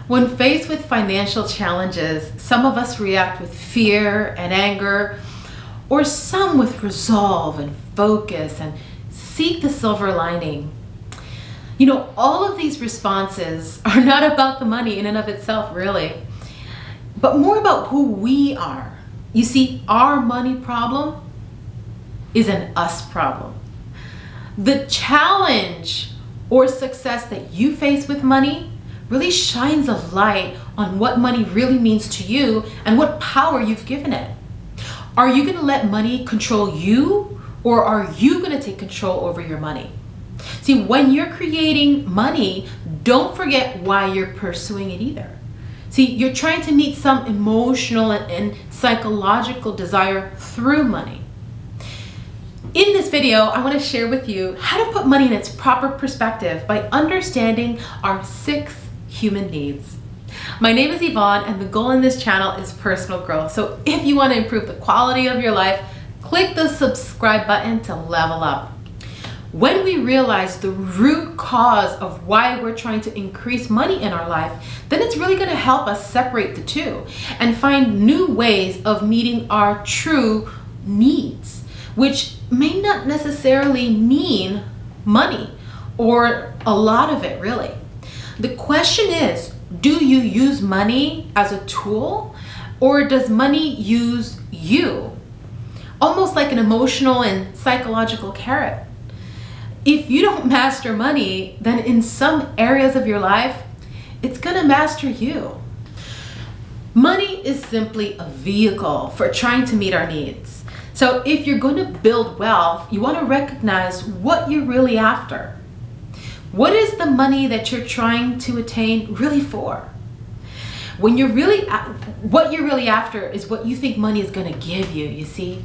When faced with financial challenges, some of us react with fear and anger, or some with resolve and focus and seek the silver lining. You know, all of these responses are not about the money in and of itself, really, but more about who we are. You see, our money problem is an us problem. The challenge or success that you face with money really shines a light on what money really means to you and what power you've given it. Are you going to let money control you, or are you going to take control over your money? See, when you're creating money, don't forget why you're pursuing it either. See, you're trying to meet some emotional and psychological desire through money. In this video, I want to share with you how to put money in its proper perspective by understanding our 6 human needs. My name is Yvonne, and the goal in this channel is personal growth. So if you want to improve the quality of your life, click the subscribe button to level up. When we realize the root cause of why we're trying to increase money in our life, then it's really going to help us separate the two and find new ways of meeting our true needs, which may not necessarily mean money or a lot of it, really. The question is, do you use money as a tool, or does money use you? Almost like an emotional and psychological carrot. If you don't master money, then in some areas of your life, it's gonna master you. Money is simply a vehicle for trying to meet our needs. So if you're going to build wealth, you want to recognize what you're really after. What is the money that you're trying to attain really for? What you're really after is what you think money is going to give you, you see.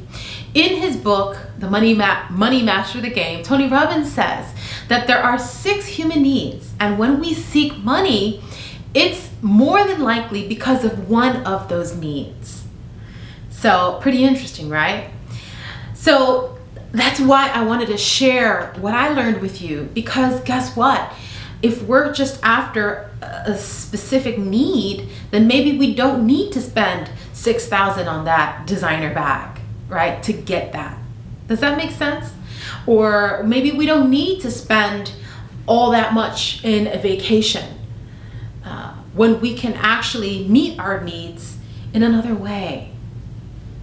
In his book, The Money Master the Game, Tony Robbins says that there are 6 human needs, and when we seek money, it's more than likely because of one of those needs. So, pretty interesting, right? So that's why I wanted to share what I learned with you, because guess what? If we're just after a specific need, then maybe we don't need to spend $6,000 on that designer bag, right? To get that. Does that make sense? Or maybe we don't need to spend all that much in a vacation when we can actually meet our needs in another way.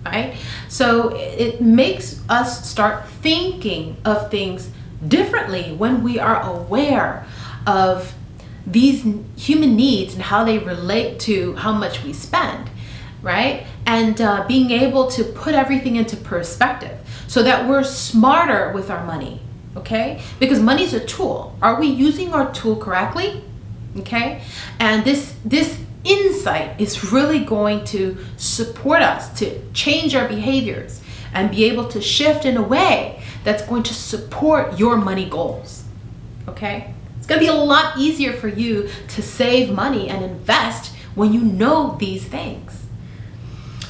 Right? So it makes us start thinking of things differently when we are aware of these human needs and how they relate to how much we spend, right? And being able to put everything into perspective so that we're smarter with our money, okay? Because money's a tool. Are we using our tool correctly? Okay? And this insight is really going to support us to change our behaviors and be able to shift in a way that's going to support your money goals. Okay? It's going to be a lot easier for you to save money and invest when you know these things.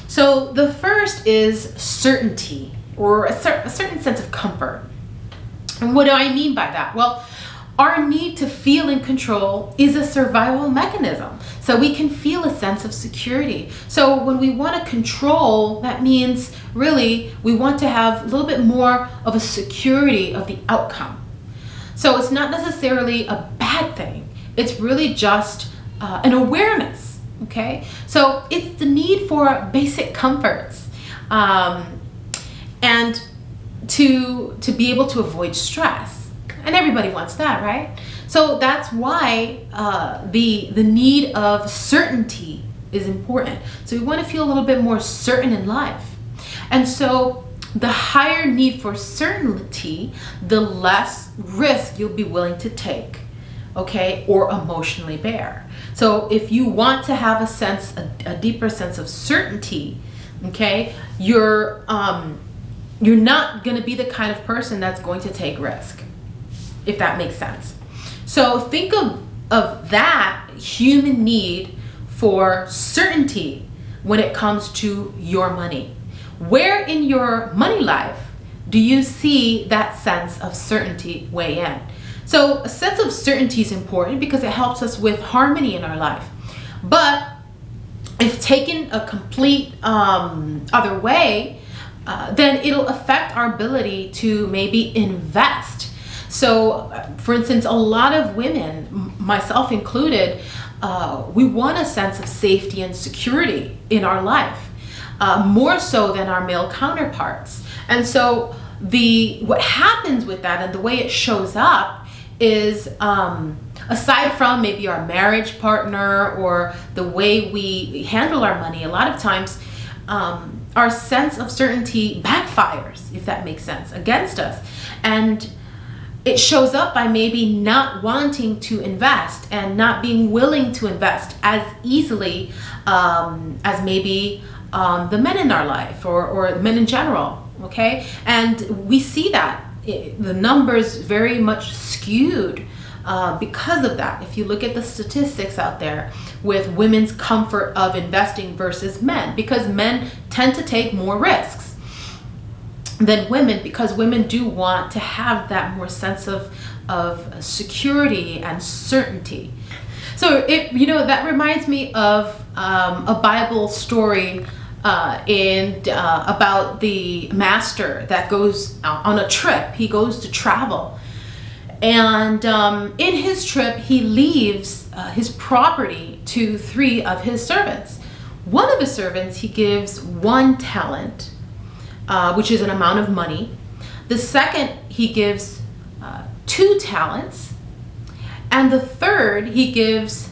So the first is certainty, or a certain sense of comfort. And what do I mean by that? Well, our need to feel in control is a survival mechanism. So we can feel a sense of security. So when we want to control, that means really we want to have a little bit more of a security of the outcome. So it's not necessarily a bad thing. It's really just an awareness, okay? So it's the need for basic comforts and to be able to avoid stress. And everybody wants that, right? So that's why the need of certainty is important. So we want to feel a little bit more certain in life. And so the higher need for certainty, the less risk you'll be willing to take, okay, or emotionally bear. So if you want to have a deeper sense of certainty, okay, you're not going to be the kind of person that's going to take risk, if that makes sense. So think of that human need for certainty when it comes to your money. Where in your money life do you see that sense of certainty weigh in? So a sense of certainty is important because it helps us with harmony in our life. But if taken a complete other way, then it'll affect our ability to maybe invest. So, for instance, a lot of women, myself included, we want a sense of safety and security in our life, more so than our male counterparts. And so what happens with that and the way it shows up is, aside from maybe our marriage partner or the way we handle our money, a lot of times our sense of certainty backfires, if that makes sense, against us. And it shows up by maybe not wanting to invest and not being willing to invest as easily as maybe the men in our life or men in general, okay? And we see that the numbers very much skewed because of that. If you look at the statistics out there with women's comfort of investing versus men, because men tend to take more risks than women, because women do want to have that more sense of security and certainty. So that reminds me of a Bible story about the master that goes on a trip. He goes to travel, and in his trip he leaves his property to 3 of his servants. One of his servants he gives 1 talent, which is an amount of money. The second he gives 2 talents, and the third he gives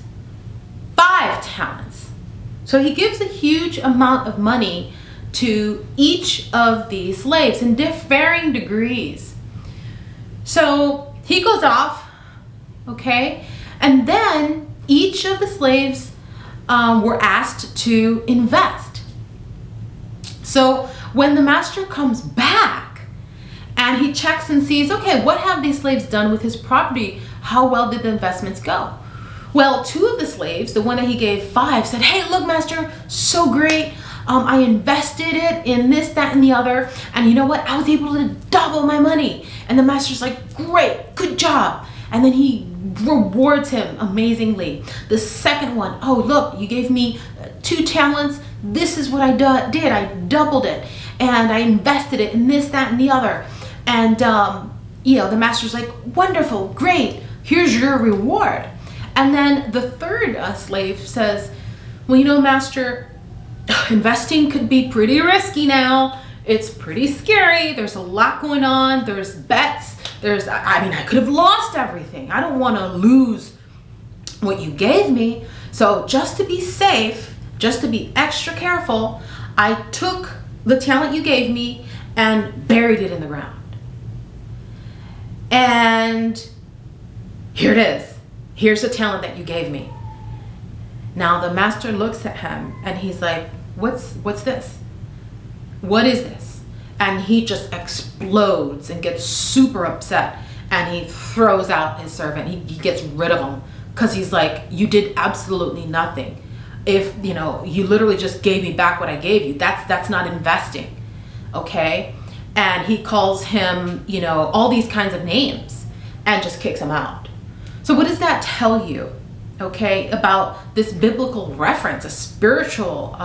5 talents. So he gives a huge amount of money to each of these slaves in varying degrees. So he goes off, okay, and then each of the slaves were asked to invest. So when the master comes back and he checks and sees, okay, what have these slaves done with his property? How well did the investments go? Well, 2 of the slaves, the one that he gave 5, said, hey, look, master, so great. I invested it in this, that, and the other. And you know what? I was able to double my money. And the master's like, great, good job. And then he rewards him amazingly. The second one, oh, look, you gave me 2 talents. This is what I did. I doubled it. And I invested it in this, that, and the other. And, the master's like, wonderful, great. Here's your reward. And then the third slave says, well, master, investing could be pretty risky now. It's pretty scary. There's a lot going on. There's bets. I could have lost everything. I don't want to lose what you gave me. So just to be safe, just to be extra careful, I took the talent you gave me and buried it in the ground. And here it is. Here's the talent that you gave me. Now the master looks at him and he's like, what's this? What is this? And he just explodes and gets super upset, and he throws out his servant. He gets rid of him because he's like, you did absolutely nothing. If you literally just gave me back what I gave you, that's not investing, okay? And he calls him all these kinds of names and just kicks him out. So what does that tell you, okay, about this biblical reference, a spiritual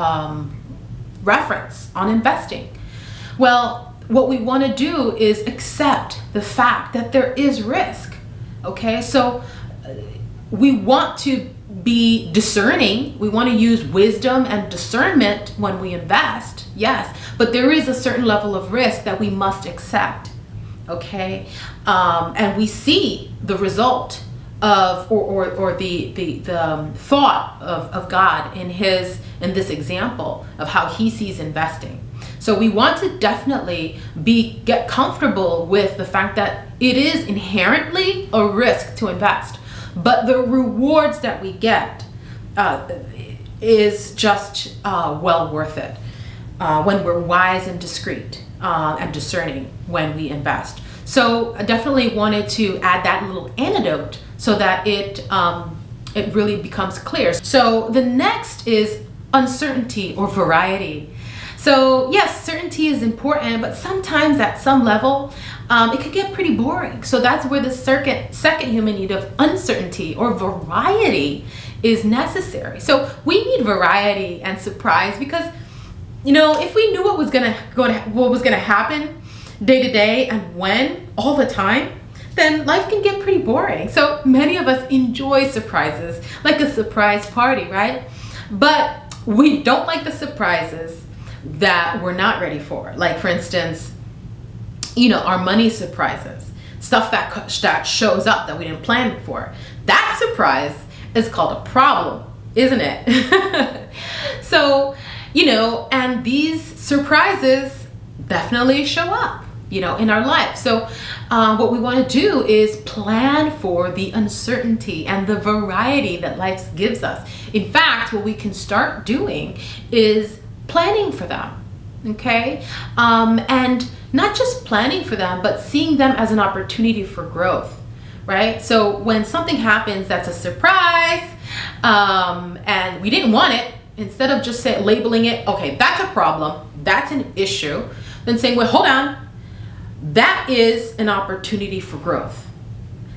reference on investing? Well, what we want to do is accept the fact that there is risk, okay? So we want to be discerning. We want to use wisdom and discernment when we invest, yes, but there is a certain level of risk that we must accept, okay? And we see the result of or the thought of God in this example of how he sees investing. So we want to definitely get comfortable with the fact that it is inherently a risk to invest, but the rewards that we get is just well worth it when we're wise and discreet and discerning when we invest. So I definitely wanted to add that little anecdote so that it really becomes clear. So the next is uncertainty or variety. So yes, certainty is important, but sometimes at some level, it could get pretty boring. So that's where the second human need of uncertainty or variety is necessary. So we need variety and surprise because, you know, if we knew what was gonna happen day to day and when all the time, then life can get pretty boring. So many of us enjoy surprises, like a surprise party, right? But we don't like the surprises that we're not ready for. Like, for instance, you know, our money surprises, stuff that shows up that we didn't plan for. That surprise is called a problem, isn't it? So, you know, and these surprises definitely show up, you know, in our life. So what we want to do is plan for the uncertainty and the variety that life gives us. In fact, what we can start doing is planning for them, okay? And not just planning for them, but seeing them as an opportunity for growth, right? So when something happens that's a surprise, and we didn't want it, instead of just labeling it, okay, that's a problem, that's an issue, then saying, well, hold on, that is an opportunity for growth.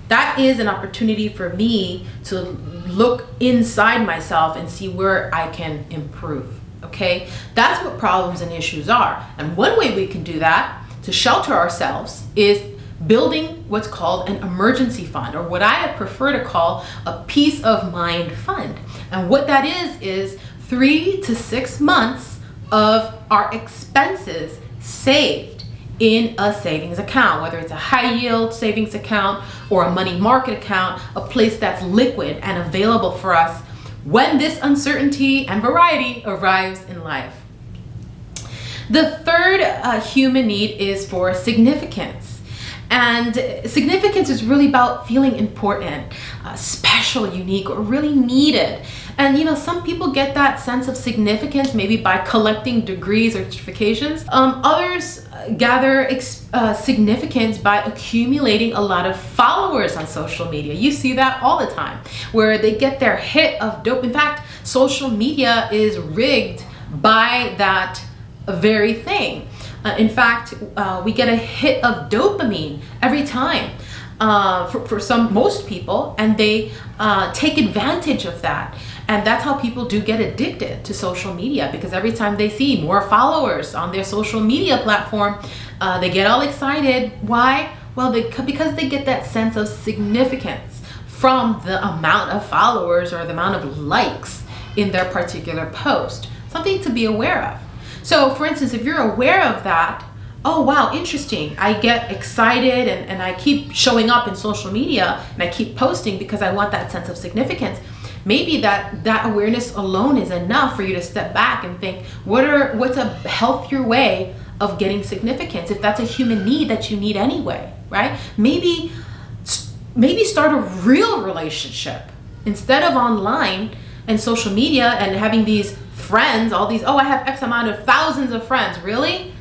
That is an opportunity for me to look inside myself and see where I can improve, okay? That's what problems and issues are. And one way we can do that to shelter ourselves is building what's called an emergency fund, or what I prefer to call a peace of mind fund. And what that is 3 to 6 months of our expenses saved in a savings account, whether it's a high yield savings account or a money market account, a place that's liquid and available for us when this uncertainty and variety arrives in life. The third human need is for significance. And significance is really about feeling important, special, unique, or really needed. And you know, some people get that sense of significance maybe by collecting degrees or certifications. Others gather significance by accumulating a lot of followers on social media. You see that all the time, where they get their hit of dope. In fact, social media is rigged by that very thing. In fact, we get a hit of dopamine every time for most people, and they take advantage of that. And that's how people do get addicted to social media, because every time they see more followers on their social media platform, they get all excited. Why? Well, because they get that sense of significance from the amount of followers or the amount of likes in their particular post. Something to be aware of. So for instance, if you're aware of that, oh wow, interesting, I get excited and I keep showing up in social media and I keep posting because I want that sense of significance. Maybe that awareness alone is enough for you to step back and think, what's a healthier way of getting significance, if that's a human need that you need anyway, right? Maybe start a real relationship instead of online and social media and having these friends, all these, oh, I have X amount of thousands of friends, really?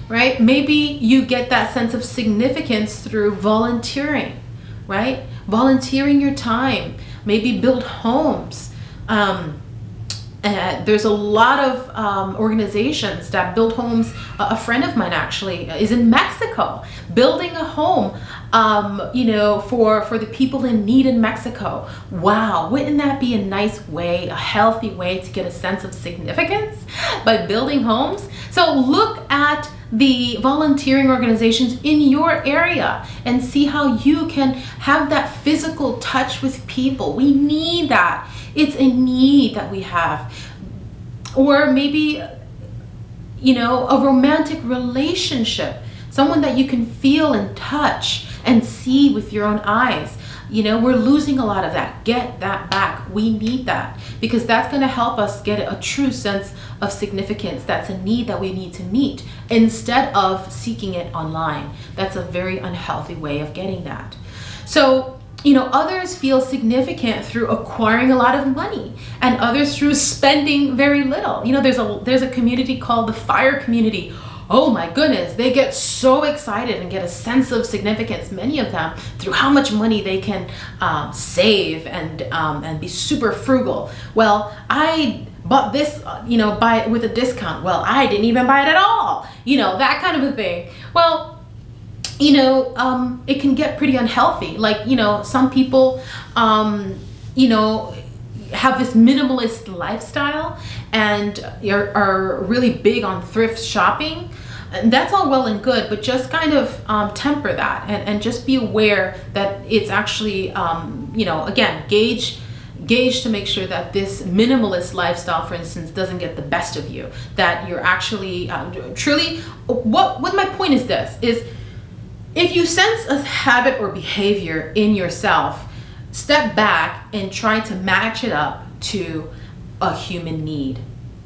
Right? Maybe you get that sense of significance through volunteering, right? Volunteering your time, maybe build homes. There's a lot of organizations that build homes. A friend of mine actually is in Mexico building a home, for the people in need in Mexico. Wow, wouldn't that be a nice way, a healthy way to get a sense of significance by building homes? So look at the volunteering organizations in your area and see how you can have that physical touch with people. We need that. It's a need that we have. Or maybe, a romantic relationship, someone that you can feel and touch and see with your own eyes. We're losing a lot of that. Get that back. We need that, because that's going to help us get a true sense of significance. That's a need that we need to meet instead of seeking it online. That's a very unhealthy way of getting that. So, others feel significant through acquiring a lot of money, and others through spending very little. There's a community called the FIRE community. Oh my goodness, they get so excited and get a sense of significance, many of them, through how much money they can save and be super frugal. Well, I bought this, buy it with a discount. Well, I didn't even buy it at all. That kind of a thing. Well, it can get pretty unhealthy. Like, some people, have this minimalist lifestyle and are really big on thrift shopping, and that's all well and good, but just kind of temper that and just be aware that it's actually, again, gauge to make sure that this minimalist lifestyle, for instance, doesn't get the best of you, that you're actually truly, what my point is this, is if you sense a habit or behavior in yourself, step back and try to match it up to a human need.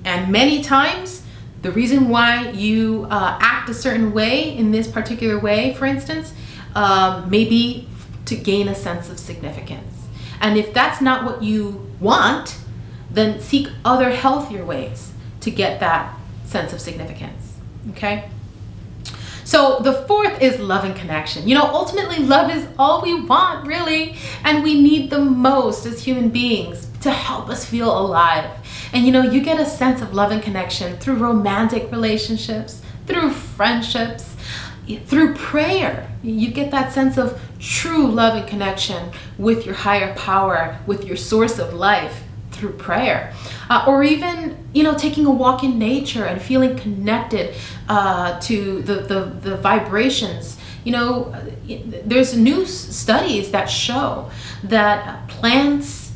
And many times, the reason why you act a certain way in this particular way, for instance, may be to gain a sense of significance. And if that's not what you want, then seek other healthier ways to get that sense of significance, okay? So the fourth is love and connection. Ultimately, love is all we want, really, and we need the most as human beings to help us feel alive. And you get a sense of love and connection through romantic relationships, through friendships, through prayer. You get that sense of true love and connection with your higher power, with your source of life through prayer. Or even, taking a walk in nature and feeling connected to the vibrations. There's new studies that show that plants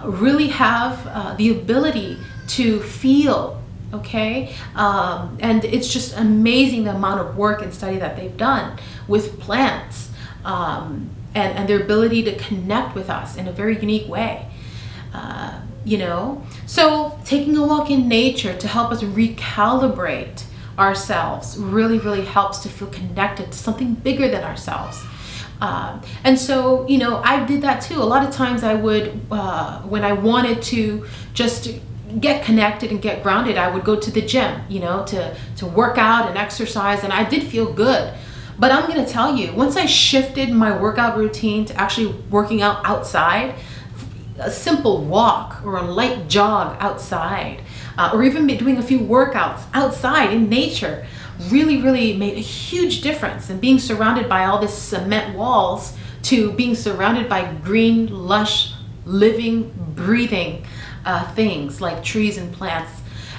really have the ability to feel, okay? And it's just amazing the amount of work and study that they've done with plants and their ability to connect with us in a very unique way. So taking a walk in nature to help us recalibrate ourselves really, really helps to feel connected to something bigger than ourselves. And so, I did that too. A lot of times I would, when I wanted to just get connected and get grounded, I would go to the gym, to work out and exercise, and I did feel good. But I'm going to tell you, once I shifted my workout routine to actually working out outside, a simple walk or a light jog outside, or even doing a few workouts outside in nature, really, really made a huge difference. And being surrounded by all this cement walls to being surrounded by green, lush, living, breathing things like trees and plants.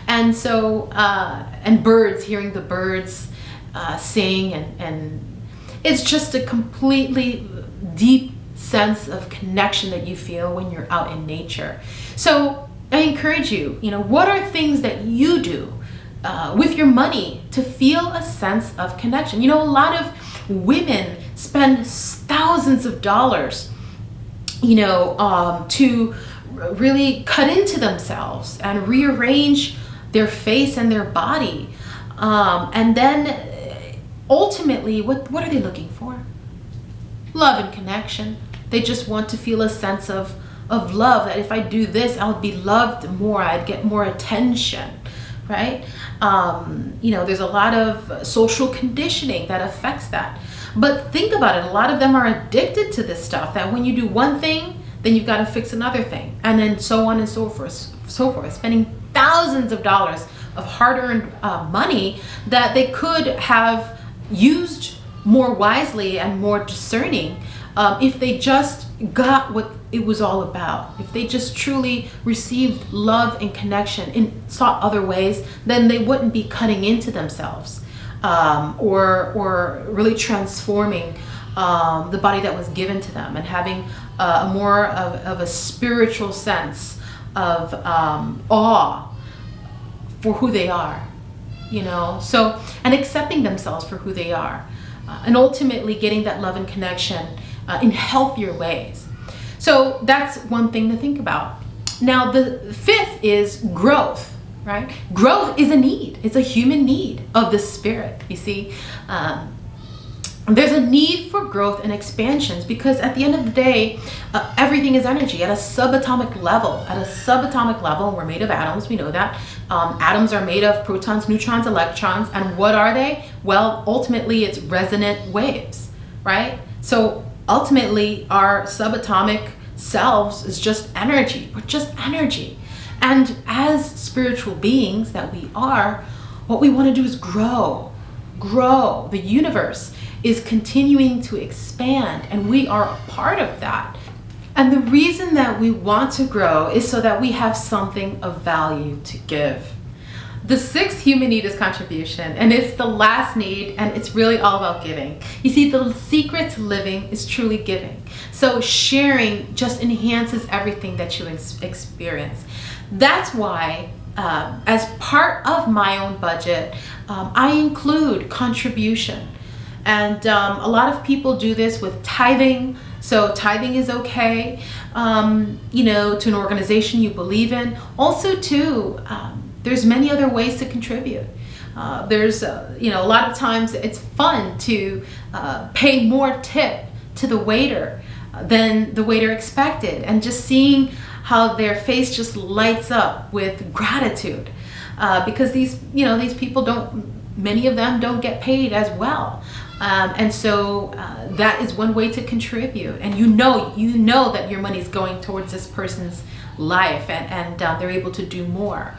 And so, and birds, hearing the birds sing, and it's just a completely deep sense of connection that you feel when you're out in nature. So I encourage you, what are things that you do with your money to feel a sense of connection? A lot of women spend thousands of dollars, to really cut into themselves and rearrange their face and their body. And then ultimately, what are they looking for? Love and connection. They just want to feel a sense of love, that if I do this, I'll be loved more, I'd get more attention, right? There's a lot of social conditioning that affects that. But think about it, a lot of them are addicted to this stuff, that when you do one thing, then you've got to fix another thing, and then so on and so forth, spending thousands of dollars of hard-earned money that they could have used more wisely and more discerning if they just got what it was all about. If they just truly received love and connection and sought other ways, then they wouldn't be cutting into themselves or really transforming the body that was given to them, and having a more of a spiritual sense of awe for who they are, so, and accepting themselves for who they are, and ultimately getting that love and connection in healthier ways. So that's one thing to think about. Now, the fifth is growth, right? Growth is a need. It's a human need of the spirit, you see. There's a need for growth and expansions, because at the end of the day, everything is energy at a subatomic level. At a subatomic level, we're made of atoms, we know that. Atoms are made of protons, neutrons, electrons, and what are they? Well, ultimately, it's resonant waves, right? So ultimately, our subatomic selves is just energy. We're just energy. And as spiritual beings that we are, what we want to do is grow. The universe is continuing to expand, and we are a part of that. And the reason that we want to grow is so that we have something of value to give. The sixth human need is contribution, and it's the last need, and it's really all about giving. You see, the secret to living is truly giving. So sharing just enhances everything that you experience. That's why, as part of my own budget, I include contribution. And a lot of people do this with tithing. So tithing is okay, to an organization you believe in. Also, too, there's many other ways to contribute. There's, a lot of times it's fun to pay more tip to the waiter than the waiter expected, and just seeing how their face just lights up with gratitude, because these people many of them don't get paid as well. And so that is one way to contribute, and you know that your money is going towards this person's life, and they're able to do more.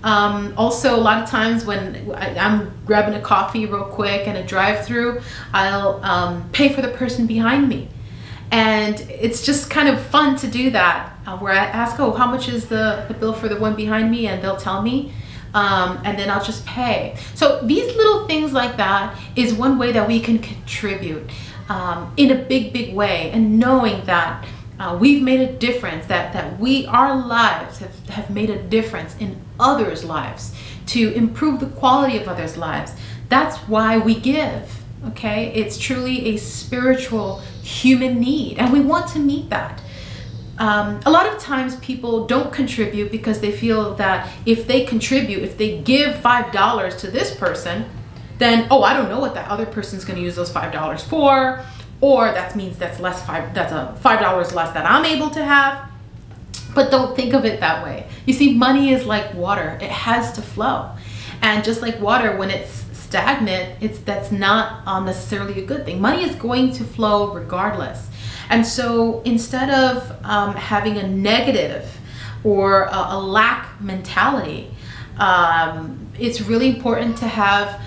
Also, a lot of times when I'm grabbing a coffee real quick and a drive-through, I'll pay for the person behind me. And it's just kind of fun to do that, where I ask, how much is the bill for the one behind me? And they'll tell me, and then I'll just pay. So these little things like that is one way that we can contribute in a big way, and knowing that we've made a difference, that our lives have made a difference in others' lives, to improve the quality of others' lives. That's why we give, okay? It's truly a spiritual human need, and we want to meet that. A lot of times people don't contribute because they feel that if they give $5 to this person, then, I don't know what that other person's going to use those $5 for, or that means that's a $5 less that I'm able to have. But don't think of it that way. You see, money is like water. It has to flow. And just like water, when it's stagnant, that's not necessarily a good thing. Money is going to flow regardless. And so instead of having a negative or a lack mentality, it's really important to have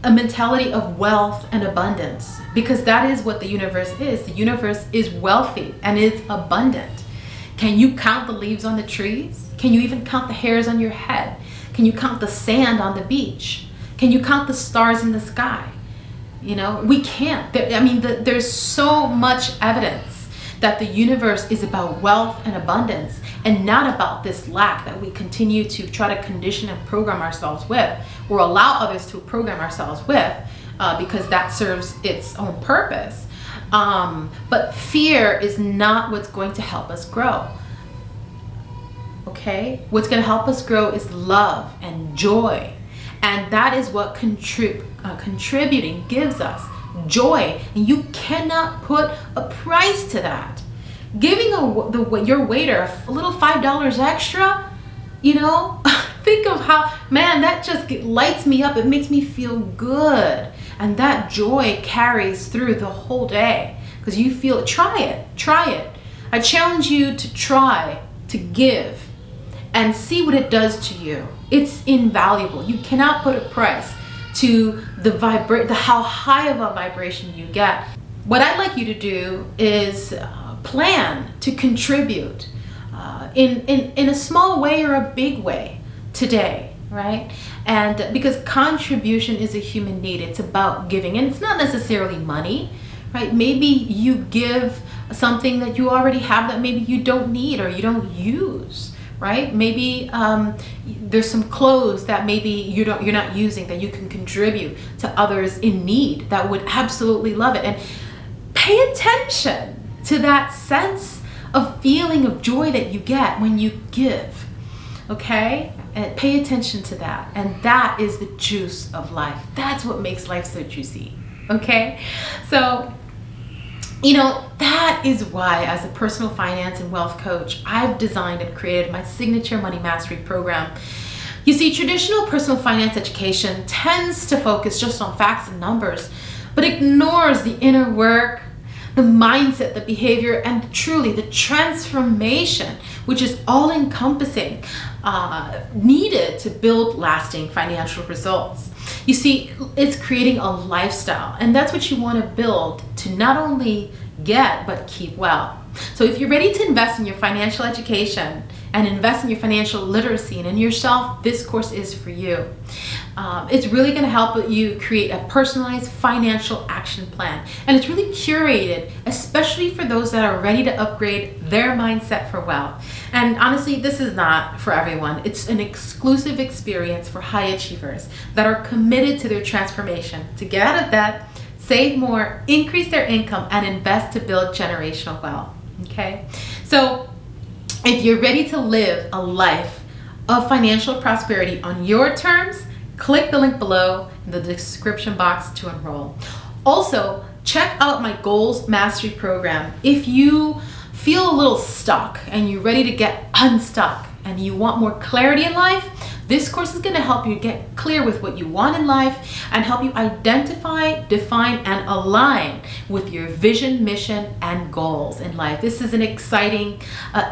a mentality of wealth and abundance, because that is what the universe is. The universe is wealthy and it's abundant. Can you count the leaves on the trees? Can you even count the hairs on your head? Can you count the sand on the beach? Can you count the stars in the sky? We can't. There's so much evidence that the universe is about wealth and abundance, and not about this lack that we continue to try to condition and program ourselves with, or allow others to program ourselves with, because that serves its own purpose. But fear is not what's going to help us grow. Okay? What's going to help us grow is love and joy. And that is what contributing gives us. Joy. And you cannot put a price to that. Giving your waiter a little $5 extra, think of how, man, that just lights me up. It makes me feel good. And that joy carries through the whole day, because you feel, try it. I challenge you to try to give and see what it does to you. It's invaluable. You cannot put a price to how high of a vibration you get. What I'd like you to do is plan to contribute in a small way or a big way today, right? And because contribution is a human need, it's about giving, and it's not necessarily money, right? Maybe you give something that you already have that maybe you don't need or you don't use, right? Maybe there's some clothes that maybe you're not using that you can contribute to others in need that would absolutely love it. And pay attention to that sense of feeling of joy that you get when you give, okay? And pay attention to that. And that is the juice of life. That's what makes life so juicy, okay? So, that is why, as a personal finance and wealth coach, I've designed and created my signature Money Mastery program. You see, traditional personal finance education tends to focus just on facts and numbers, but ignores the inner work, the mindset, the behavior, and truly the transformation, which is all encompassing, needed to build lasting financial results. You see, it's creating a lifestyle, and that's what you want to build to not only get, but keep well. So if you're ready to invest in your financial education and invest in your financial literacy and in yourself, this course is for you. It's really going to help you create a personalized financial action plan. And it's really curated, especially for those that are ready to upgrade their mindset for wealth. And honestly, this is not for everyone. It's an exclusive experience for high achievers that are committed to their transformation, to get out of debt, save more, increase their income, and invest to build generational wealth. Okay? So if you're ready to live a life of financial prosperity on your terms, click the link below in the description box to enroll. Also, check out my Goals Mastery program. If you feel a little stuck and you're ready to get unstuck and you want more clarity in life, this course is going to help you get clear with what you want in life and help you identify, define, and align with your vision, mission, and goals in life. This is an exciting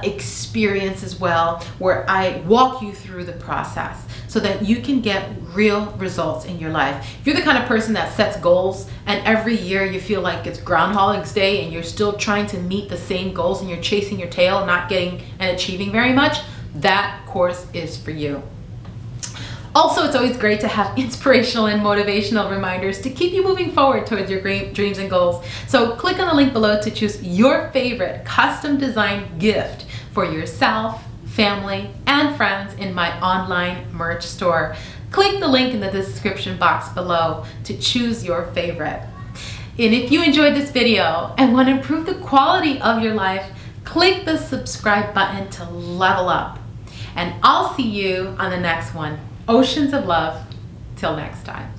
experience as well, where I walk you through the process so that you can get real results in your life. If you're the kind of person that sets goals and every year you feel like it's Groundhog's Day and you're still trying to meet the same goals and you're chasing your tail, not getting and achieving very much, that course is for you. Also, it's always great to have inspirational and motivational reminders to keep you moving forward towards your great dreams and goals. So click on the link below to choose your favorite custom designed gift for yourself, family, and friends in my online merch store. Click the link in the description box below to choose your favorite. And if you enjoyed this video and want to improve the quality of your life, click the subscribe button to level up. And I'll see you on the next one. Oceans of love. Till next time.